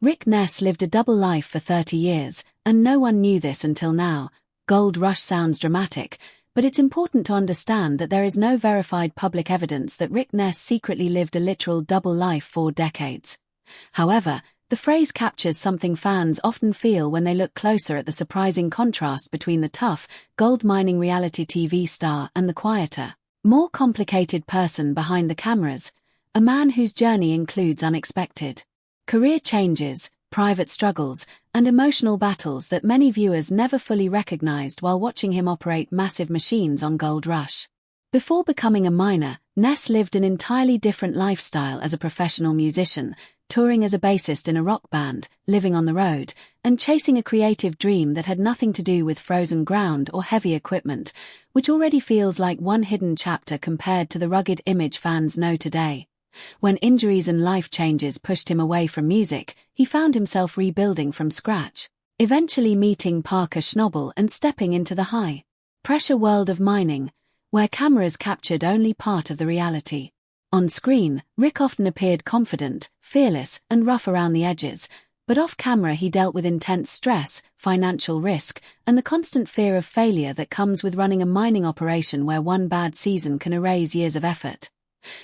Rick Ness lived a double life for 30 years, and no one knew this until now. Gold Rush sounds dramatic, but it's important to understand that there is no verified public evidence that Rick Ness secretly lived a literal double life for decades. However, the phrase captures something fans often feel when they look closer at the surprising contrast between the tough, gold-mining reality TV star and the quieter, more complicated person behind the cameras, a man whose journey includes unexpected career changes, private struggles, and emotional battles that many viewers never fully recognized while watching him operate massive machines on Gold Rush. Before becoming a miner, Ness lived an entirely different lifestyle as a professional musician, touring as a bassist in a rock band, living on the road, and chasing a creative dream that had nothing to do with frozen ground or heavy equipment, which already feels like one hidden chapter compared to the rugged image fans know today. When injuries and life changes pushed him away from music, he found himself rebuilding from scratch, eventually meeting Parker Schnobel and stepping into the high-pressure world of mining, where cameras captured only part of the reality. On screen, Rick often appeared confident, fearless, and rough around the edges, but off-camera he dealt with intense stress, financial risk, and the constant fear of failure that comes with running a mining operation where one bad season can erase years of effort.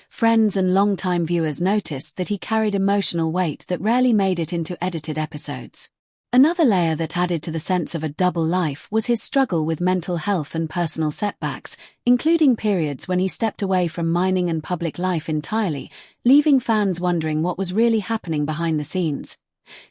Friends and longtime viewers noticed that he carried emotional weight that rarely made it into edited episodes. Another layer that added to the sense of a double life was his struggle with mental health and personal setbacks, including periods when he stepped away from mining and public life entirely, leaving fans wondering what was really happening behind the scenes.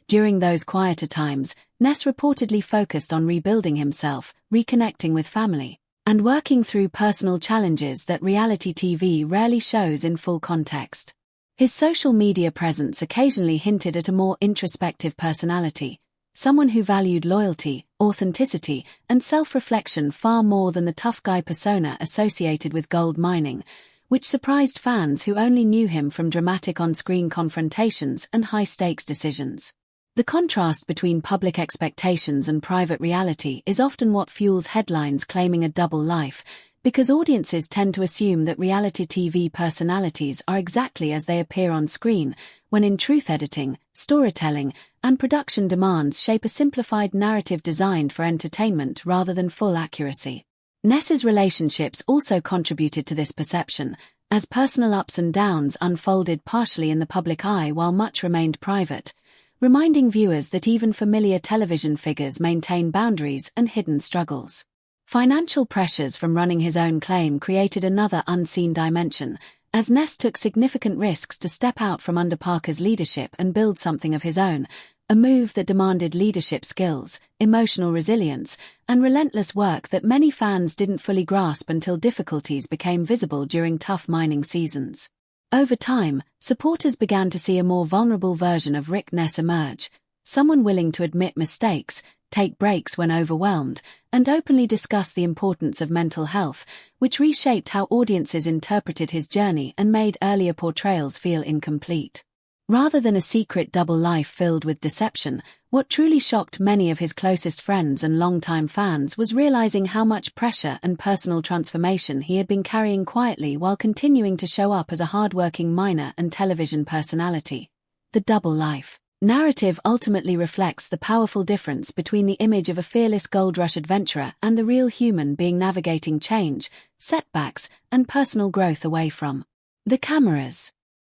During those quieter times, Ness reportedly focused on rebuilding himself, reconnecting with family, and working through personal challenges that reality TV rarely shows in full context. His social media presence occasionally hinted at a more introspective personality, someone who valued loyalty, authenticity, and self-reflection far more than the tough guy persona associated with gold mining, which surprised fans who only knew him from dramatic on-screen confrontations and high-stakes decisions. The contrast between public expectations and private reality is often what fuels headlines claiming a double life, because audiences tend to assume that reality TV personalities are exactly as they appear on screen, when in truth editing, storytelling, and production demands shape a simplified narrative designed for entertainment rather than full accuracy. Ness's relationships also contributed to this perception, as personal ups and downs unfolded partially in the public eye while much remained private, reminding viewers that even familiar television figures maintain boundaries and hidden struggles. Financial pressures from running his own claim created another unseen dimension, as Ness took significant risks to step out from under Parker's leadership and build something of his own, a move that demanded leadership skills, emotional resilience, and relentless work that many fans didn't fully grasp until difficulties became visible during tough mining seasons. Over time, supporters began to see a more vulnerable version of Rick Ness emerge, someone willing to admit mistakes, take breaks when overwhelmed, and openly discuss the importance of mental health, which reshaped how audiences interpreted his journey and made earlier portrayals feel incomplete. Rather than a secret double life filled with deception, what truly shocked many of his closest friends and longtime fans was realizing how much pressure and personal transformation he had been carrying quietly while continuing to show up as a hardworking miner and television personality. The double life narrative ultimately reflects the powerful difference between the image of a fearless gold rush adventurer and the real human being navigating change, setbacks, and personal growth away from the cameras.